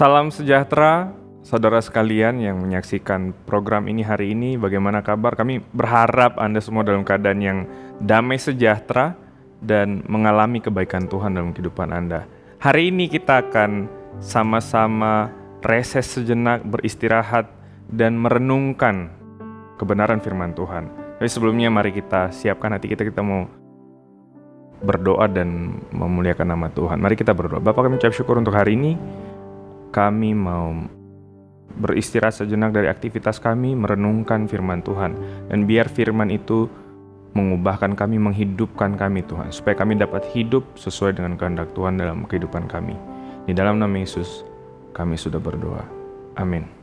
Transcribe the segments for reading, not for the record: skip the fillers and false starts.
Salam sejahtera, saudara sekalian yang menyaksikan program ini hari ini. Bagaimana kabar? Kami berharap Anda semua dalam keadaan yang damai sejahtera dan mengalami kebaikan Tuhan dalam kehidupan Anda. Hari ini kita akan sama-sama reses sejenak, beristirahat, dan merenungkan kebenaran firman Tuhan. Tapi sebelumnya mari kita siapkan hati kita mau berdoa dan memuliakan nama Tuhan. Mari kita berdoa. Bapa, kami ucap syukur untuk hari ini. Kami mau beristirahat sejenak dari aktivitas kami, merenungkan firman Tuhan. Dan biar firman itu mengubahkan kami, menghidupkan kami Tuhan. Supaya kami dapat hidup sesuai dengan kehendak Tuhan dalam kehidupan kami. Di dalam nama Yesus kami sudah berdoa. Amin.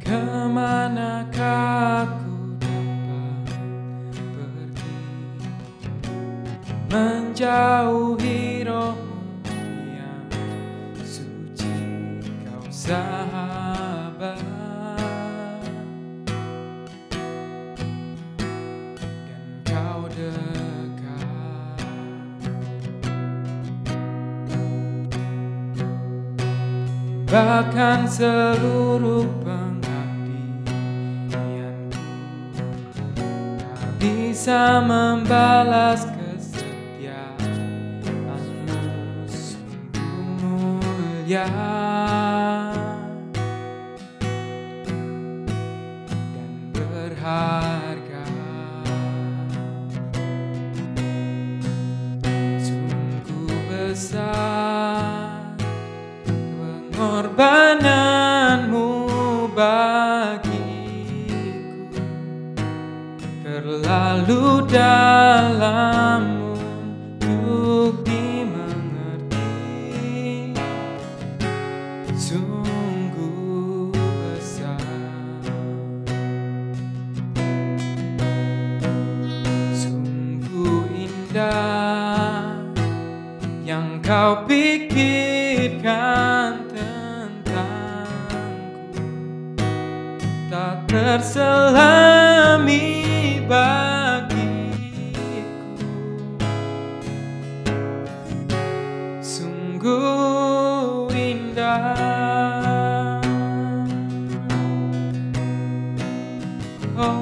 Kemanakah aku dapat pergi, menjauhi rohmu yang suci, kau sahabat, dan kau dekat. Bahkan seluruh bisa membalas kesetiaanmu, sungguh mulia dan berharga, sungguh besar pengorbananmu bagiku, terlalu dalam untuk dimengerti, sungguh besar, sungguh indah yang kau pikirkan tentangku, tak terselami bagiku, sungguh indah. Oh.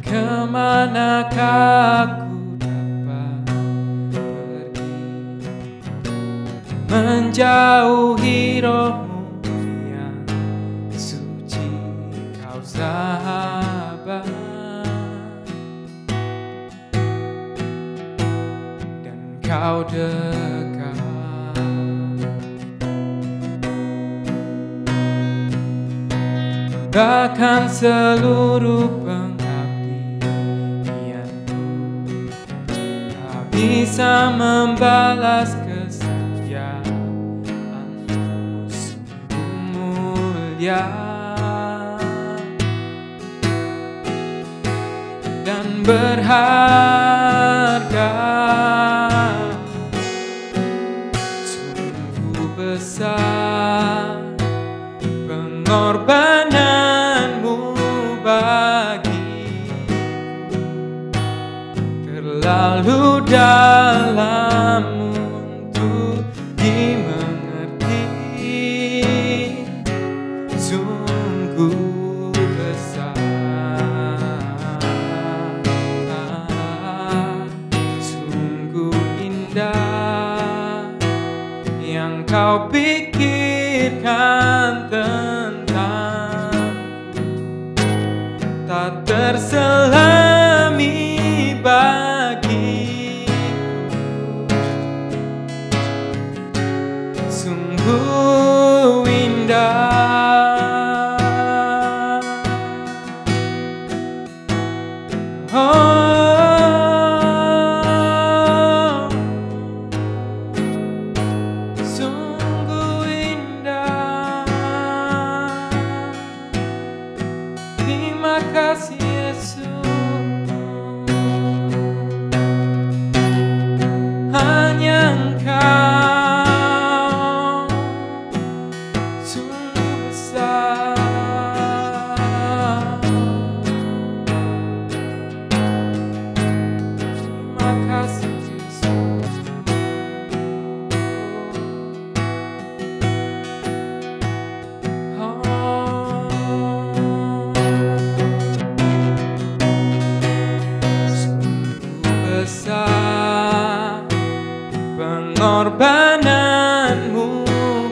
Kemanakah aku dapat pergi, menjauhi rohmu yang suci, kau sahabat, dan kau dekat. Bahkan seluruh bisa membalas kesetiaanmu, sungguh mulia dan berharga, sungguh besar pengorbananmu bagiku, terlalu dalam untuk dimengerti, sungguh besar, sungguh indah yang kau pikirkan tentangku, tak terselami bagiku, sungguh indah. Oh.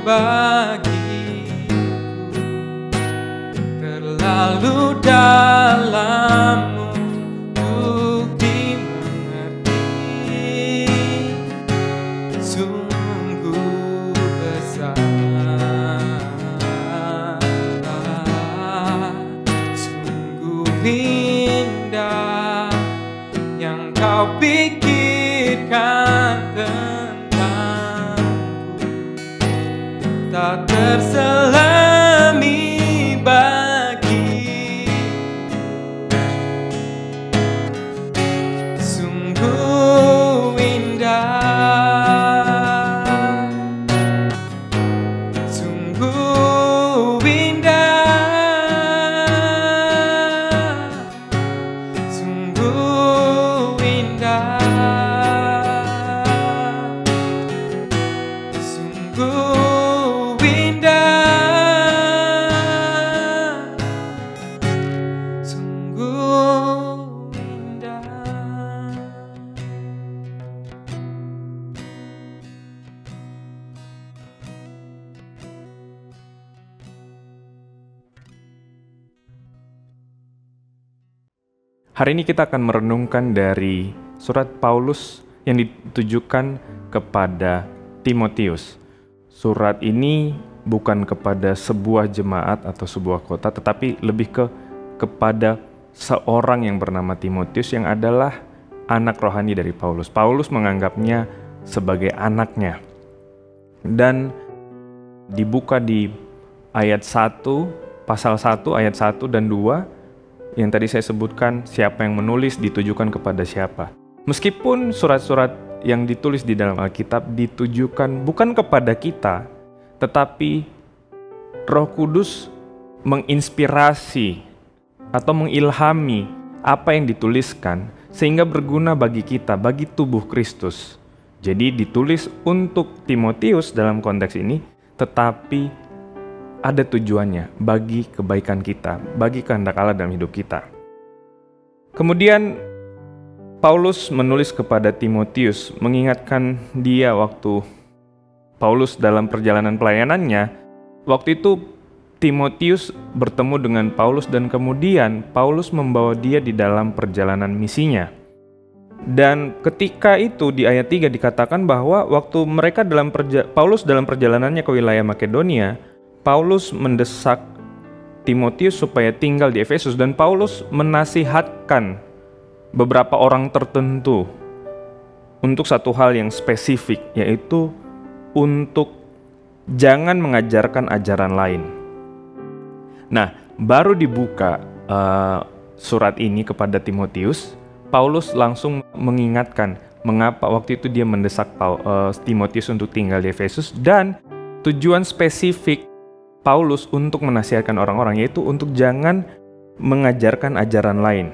bagiku, terlalu dalam untuk dimengerti, sungguh besar, sungguh indah yang kau pikirkan tentangku, tak terselami bagiku, sungguh indah, sungguh indah, sungguh indah, sungguh indah, sungguh indah. Hari ini kita akan merenungkan dari surat Paulus yang ditujukan kepada Timotius. Surat ini bukan kepada sebuah jemaat atau sebuah kota, tetapi lebih kepada seorang yang bernama Timotius yang adalah anak rohani dari Paulus. Paulus menganggapnya sebagai anaknya. Dan dibuka di ayat 1, pasal 1, ayat 1 dan 2, yang tadi saya sebutkan, siapa yang menulis ditujukan kepada siapa. Meskipun surat-surat yang ditulis di dalam Alkitab ditujukan bukan kepada kita, tetapi Roh Kudus menginspirasi atau mengilhami apa yang dituliskan sehingga berguna bagi kita, bagi tubuh Kristus. Jadi ditulis untuk Timotius dalam konteks ini, tetapi ada tujuannya bagi kebaikan kita, bagi kehendak Allah dalam hidup kita. Kemudian Paulus menulis kepada Timotius, mengingatkan dia waktu Paulus dalam perjalanan pelayanannya. Waktu itu Timotius bertemu dengan Paulus dan kemudian Paulus membawa dia di dalam perjalanan misinya. Dan ketika itu di ayat 3 dikatakan bahwa waktu mereka Paulus dalam perjalanannya ke wilayah Makedonia, Paulus mendesak Timotius supaya tinggal di Efesus, dan Paulus menasihatkan beberapa orang tertentu untuk satu hal yang spesifik, yaitu untuk jangan mengajarkan ajaran lain. Nah, baru dibuka surat ini kepada Timotius, Paulus langsung mengingatkan mengapa waktu itu dia mendesak Timotius untuk tinggal di Efesus, dan tujuan spesifik Paulus untuk menasihatkan orang-orang yaitu untuk jangan mengajarkan ajaran lain.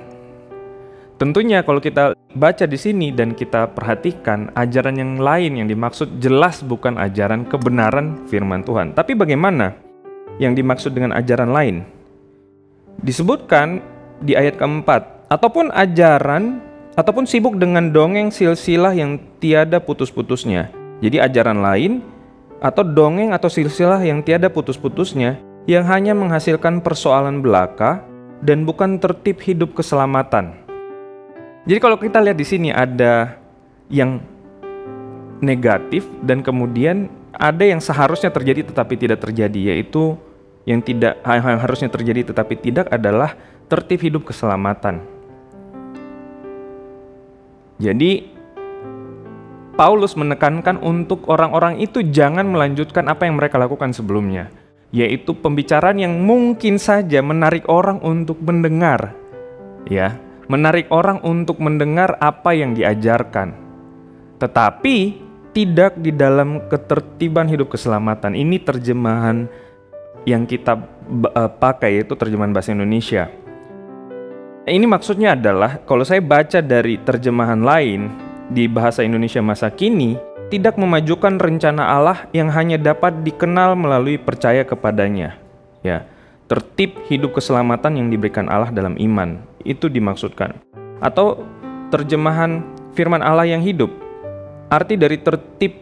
Tentunya kalau kita baca di sini dan kita perhatikan, ajaran yang lain yang dimaksud jelas bukan ajaran kebenaran firman Tuhan. Tapi bagaimana yang dimaksud dengan ajaran lain? Disebutkan di ayat keempat, ataupun ajaran, ataupun sibuk dengan dongeng silsilah yang tiada putus-putusnya. Jadi ajaran lain atau dongeng atau silsilah yang tiada putus-putusnya, yang hanya menghasilkan persoalan belaka dan bukan tertib hidup keselamatan. Jadi kalau kita lihat di sini ada yang negatif dan kemudian ada yang seharusnya terjadi tetapi tidak terjadi, yaitu yang harusnya terjadi tetapi tidak adalah tertib hidup keselamatan. Jadi Paulus menekankan untuk orang-orang itu jangan melanjutkan apa yang mereka lakukan sebelumnya, yaitu pembicaraan yang mungkin saja menarik orang untuk mendengar, ya, menarik orang untuk mendengar apa yang diajarkan, tetapi tidak di dalam ketertiban hidup keselamatan. Ini terjemahan yang kita pakai, yaitu terjemahan bahasa Indonesia. Ini maksudnya adalah kalau saya baca dari terjemahan lain di bahasa Indonesia masa kini, tidak memajukan rencana Allah yang hanya dapat dikenal melalui percaya kepadanya. Ya, tertib hidup keselamatan yang diberikan Allah dalam iman, itu dimaksudkan. Atau terjemahan firman Allah yang hidup. Arti dari tertib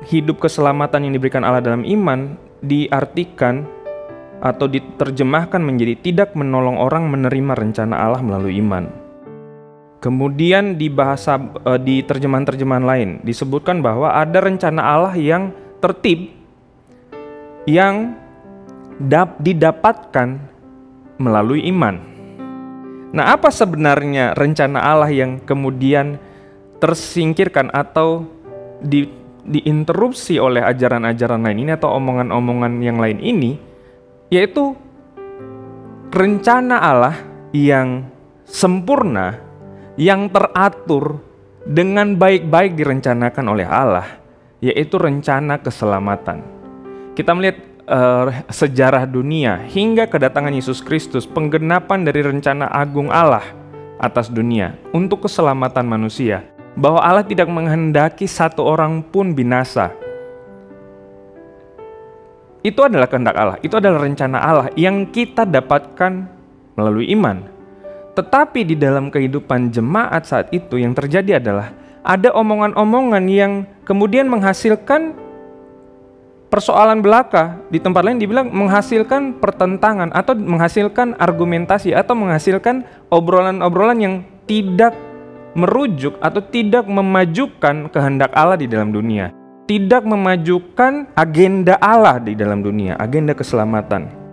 hidup keselamatan yang diberikan Allah dalam iman diartikan atau diterjemahkan menjadi tidak menolong orang menerima rencana Allah melalui iman. Kemudian di terjemahan-terjemahan lain disebutkan bahwa ada rencana Allah yang tertib yang didapatkan melalui iman. Nah, apa sebenarnya rencana Allah yang kemudian tersingkirkan atau diinterupsi oleh ajaran-ajaran lain ini atau omongan-omongan yang lain ini, yaitu rencana Allah yang sempurna, yang teratur dengan baik-baik direncanakan oleh Allah, yaitu rencana keselamatan. Kita melihat sejarah dunia hingga kedatangan Yesus Kristus, penggenapan dari rencana agung Allah atas dunia untuk keselamatan manusia, bahwa Allah tidak menghendaki satu orang pun binasa. Itu adalah kehendak Allah, itu adalah rencana Allah yang kita dapatkan melalui iman. Tetapi di dalam kehidupan jemaat saat itu yang terjadi adalah ada omongan-omongan yang kemudian menghasilkan persoalan belaka. Di tempat lain dibilang menghasilkan pertentangan atau menghasilkan argumentasi atau menghasilkan obrolan-obrolan yang tidak merujuk atau tidak memajukan kehendak Allah di dalam dunia, tidak memajukan agenda Allah di dalam dunia, agenda keselamatan.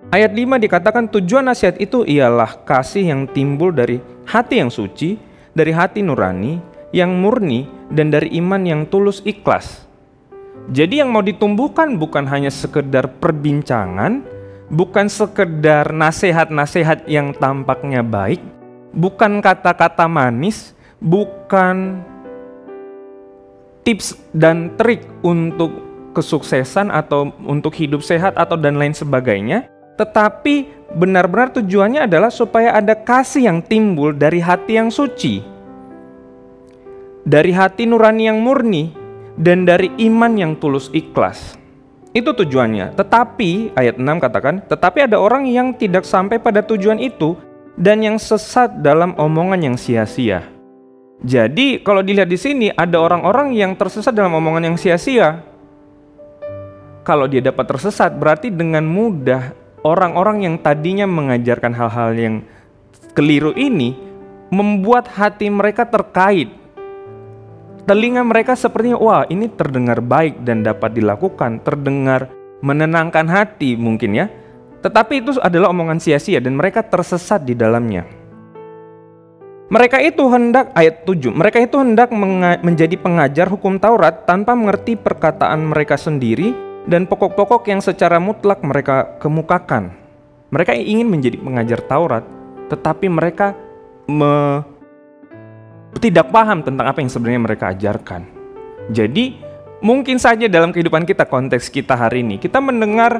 Ayat 5 dikatakan tujuan nasihat itu ialah kasih yang timbul dari hati yang suci, dari hati nurani, yang murni, dan dari iman yang tulus ikhlas. Jadi yang mau ditumbuhkan bukan hanya sekedar perbincangan, bukan sekedar nasihat-nasihat yang tampaknya baik, bukan kata-kata manis, bukan tips dan trik untuk kesuksesan atau untuk hidup sehat atau dan lain sebagainya, tetapi benar-benar tujuannya adalah supaya ada kasih yang timbul dari hati yang suci, dari hati nurani yang murni, dan dari iman yang tulus ikhlas. Itu tujuannya. Tetapi ayat 6 katakan, tetapi ada orang yang tidak sampai pada tujuan itu dan yang sesat dalam omongan yang sia-sia. Jadi kalau dilihat di sini ada orang-orang yang tersesat dalam omongan yang sia-sia. Kalau dia dapat tersesat, berarti dengan mudah orang-orang yang tadinya mengajarkan hal-hal yang keliru ini membuat hati mereka terkait. Telinga mereka sepertinya, wah ini terdengar baik dan dapat dilakukan, terdengar menenangkan hati mungkin ya. Tetapi itu adalah omongan sia-sia dan mereka tersesat di dalamnya. Mereka itu hendak, ayat 7, mereka itu hendak menjadi pengajar hukum Taurat tanpa mengerti perkataan mereka sendiri dan pokok-pokok yang secara mutlak mereka kemukakan. Mereka ingin menjadi pengajar Taurat, tetapi mereka tidak paham tentang apa yang sebenarnya mereka ajarkan. Jadi mungkin saja dalam kehidupan kita, konteks kita hari ini, kita mendengar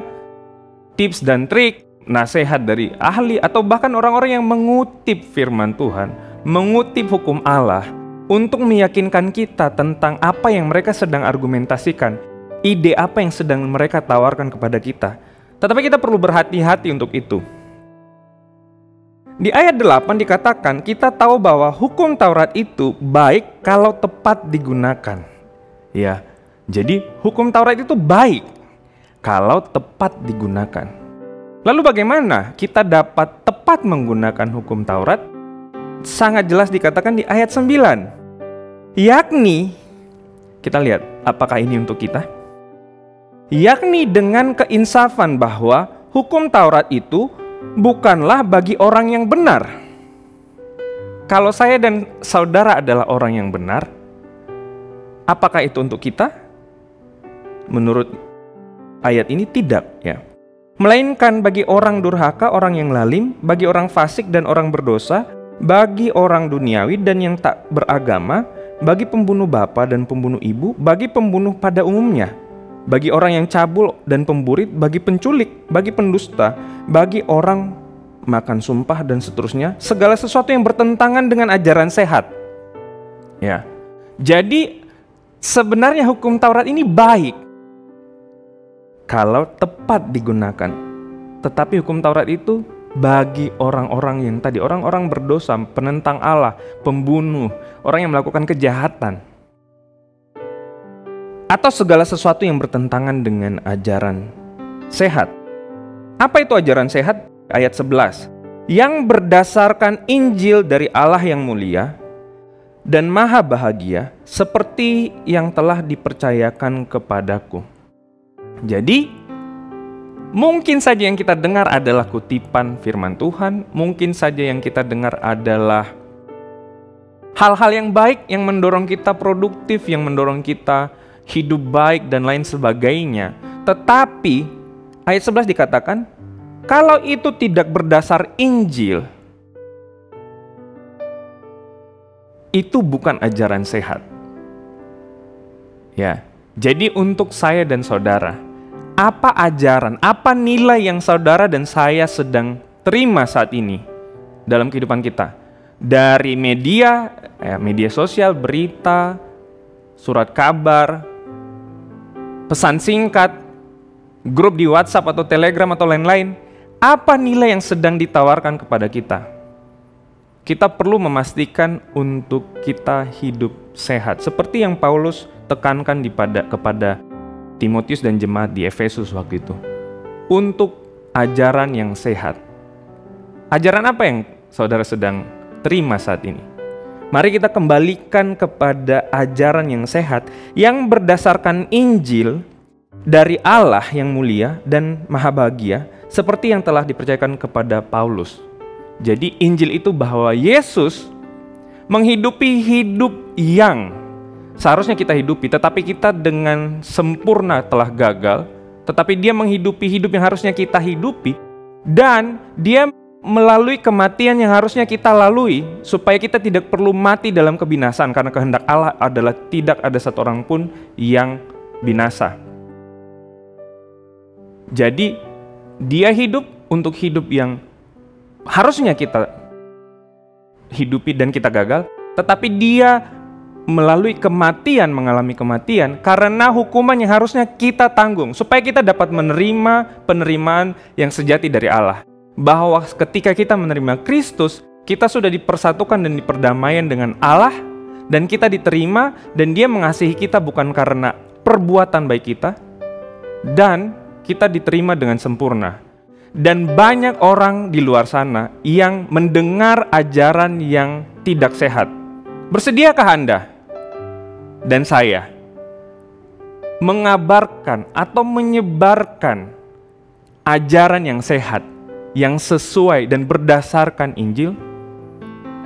tips dan trik, nasihat dari ahli atau bahkan orang-orang yang mengutip firman Tuhan, mengutip hukum Allah untuk meyakinkan kita tentang apa yang mereka sedang argumentasikan, ide apa yang sedang mereka tawarkan kepada kita. Tetapi kita perlu berhati-hati untuk itu. Di ayat 8 dikatakan kita tahu bahwa hukum Taurat itu baik kalau tepat digunakan. Ya, jadi hukum Taurat itu baik kalau tepat digunakan. Lalu bagaimana kita dapat tepat menggunakan hukum Taurat? Sangat jelas dikatakan di ayat 9. Yakni, kita lihat apakah ini untuk kita? Yakni dengan keinsafan bahwa hukum Taurat itu bukanlah bagi orang yang benar. Kalau saya dan saudara adalah orang yang benar, apakah itu untuk kita? Menurut ayat ini tidak, ya. Melainkan bagi orang durhaka, orang yang lalim, bagi orang fasik dan orang berdosa, bagi orang duniawi dan yang tak beragama, bagi pembunuh bapa dan pembunuh ibu, bagi pembunuh pada umumnya, bagi orang yang cabul dan pemburit, bagi penculik, bagi pendusta, bagi orang makan sumpah dan seterusnya, segala sesuatu yang bertentangan dengan ajaran sehat. Ya. Jadi sebenarnya hukum Taurat ini baik kalau tepat digunakan. Tetapi hukum Taurat itu bagi orang-orang yang tadi, orang-orang berdosa, penentang Allah, pembunuh, orang yang melakukan kejahatan. atau segala sesuatu yang bertentangan dengan ajaran sehat. Apa itu ajaran sehat? Ayat 11. Yang berdasarkan Injil dari Allah yang mulia dan maha bahagia, seperti yang telah dipercayakan kepadaku. Jadi, mungkin saja yang kita dengar adalah kutipan firman Tuhan, mungkin saja yang kita dengar adalah hal-hal yang baik yang mendorong kita produktif, yang mendorong kita hidup baik dan lain sebagainya. Tetapi ayat 11 dikatakan, kalau itu tidak berdasar Injil, itu bukan ajaran sehat. Ya, jadi untuk saya dan saudara, apa ajaran, apa nilai yang saudara dan saya sedang terima saat ini dalam kehidupan kita? Dari media, media sosial, berita, surat kabar, pesan singkat, grup di WhatsApp atau Telegram atau lain-lain. Apa nilai yang sedang ditawarkan kepada kita? Kita perlu memastikan untuk kita hidup sehat. Seperti yang Paulus tekankan kepada Timotius dan jemaat di Efesus waktu itu. Untuk ajaran yang sehat. Ajaran apa yang saudara sedang terima saat ini? Mari kita kembalikan kepada ajaran yang sehat yang berdasarkan Injil dari Allah yang mulia dan maha bahagia, seperti yang telah dipercayakan kepada Paulus. Jadi Injil itu bahwa Yesus menghidupi hidup yang seharusnya kita hidupi, tetapi kita dengan sempurna telah gagal. Tetapi dia menghidupi hidup yang harusnya kita hidupi, dan dia melalui kematian yang harusnya kita lalui, supaya kita tidak perlu mati dalam kebinasaan, karena kehendak Allah adalah tidak ada satu orang pun yang binasa. Jadi dia hidup untuk hidup yang harusnya kita hidupi dan kita gagal, tetapi dia melalui kematian, mengalami kematian karena hukuman yang harusnya kita tanggung, supaya kita dapat menerima penerimaan yang sejati dari Allah. Bahwa ketika kita menerima Kristus, kita sudah dipersatukan dan diperdamaian dengan Allah, dan kita diterima, dan dia mengasihi kita bukan karena perbuatan baik kita, dan kita diterima dengan sempurna. Dan banyak orang di luar sana yang mendengar ajaran yang tidak sehat. Bersediakah Anda dan saya mengabarkan atau menyebarkan ajaran yang sehat, yang sesuai dan berdasarkan Injil?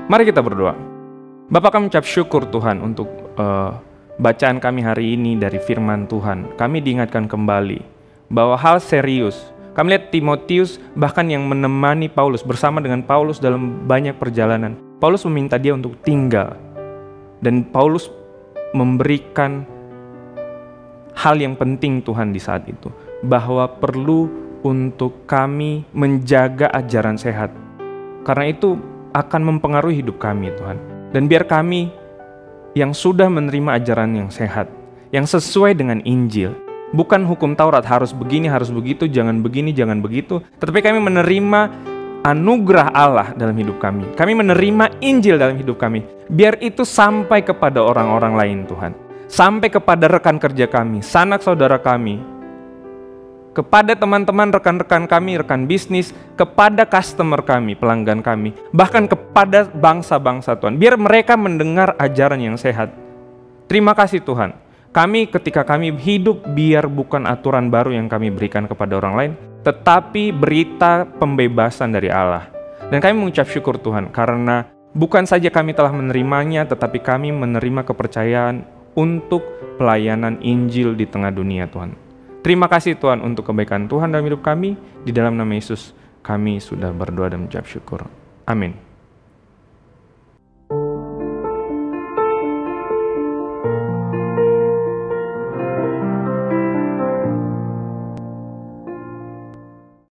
Mari kita berdoa. Bapa, kami ucap syukur Tuhan untuk bacaan kami hari ini dari firman Tuhan. Kami diingatkan kembali bahwa hal serius. Kami lihat Timotius bahkan yang menemani Paulus, bersama dengan Paulus dalam banyak perjalanan. Paulus meminta dia untuk tinggal. Dan Paulus memberikan hal yang penting Tuhan di saat itu. Bahwa perlu untuk kami menjaga ajaran sehat. Karena itu akan mempengaruhi hidup kami Tuhan. Dan biar kami yang sudah menerima ajaran yang sehat, yang sesuai dengan Injil, bukan hukum Taurat, harus begini, harus begitu, jangan begini, jangan begitu. Tetapi kami menerima anugerah Allah dalam hidup kami. Kami menerima Injil dalam hidup kami. Biar itu sampai kepada orang-orang lain Tuhan. Sampai kepada rekan kerja kami, sanak saudara kami. Kepada teman-teman, rekan-rekan kami, rekan bisnis. Kepada customer kami, pelanggan kami. Bahkan kepada bangsa-bangsa Tuhan. Biar mereka mendengar ajaran yang sehat. Terima kasih Tuhan. Ketika kami hidup, biar bukan aturan baru yang kami berikan kepada orang lain, tetapi berita pembebasan dari Allah. Dan kami mengucap syukur Tuhan, karena bukan saja kami telah menerimanya, tetapi kami menerima kepercayaan untuk pelayanan Injil di tengah dunia Tuhan. Terima kasih Tuhan untuk kebaikan Tuhan dalam hidup kami. Di dalam nama Yesus kami sudah berdoa dan mengucap syukur. Amin.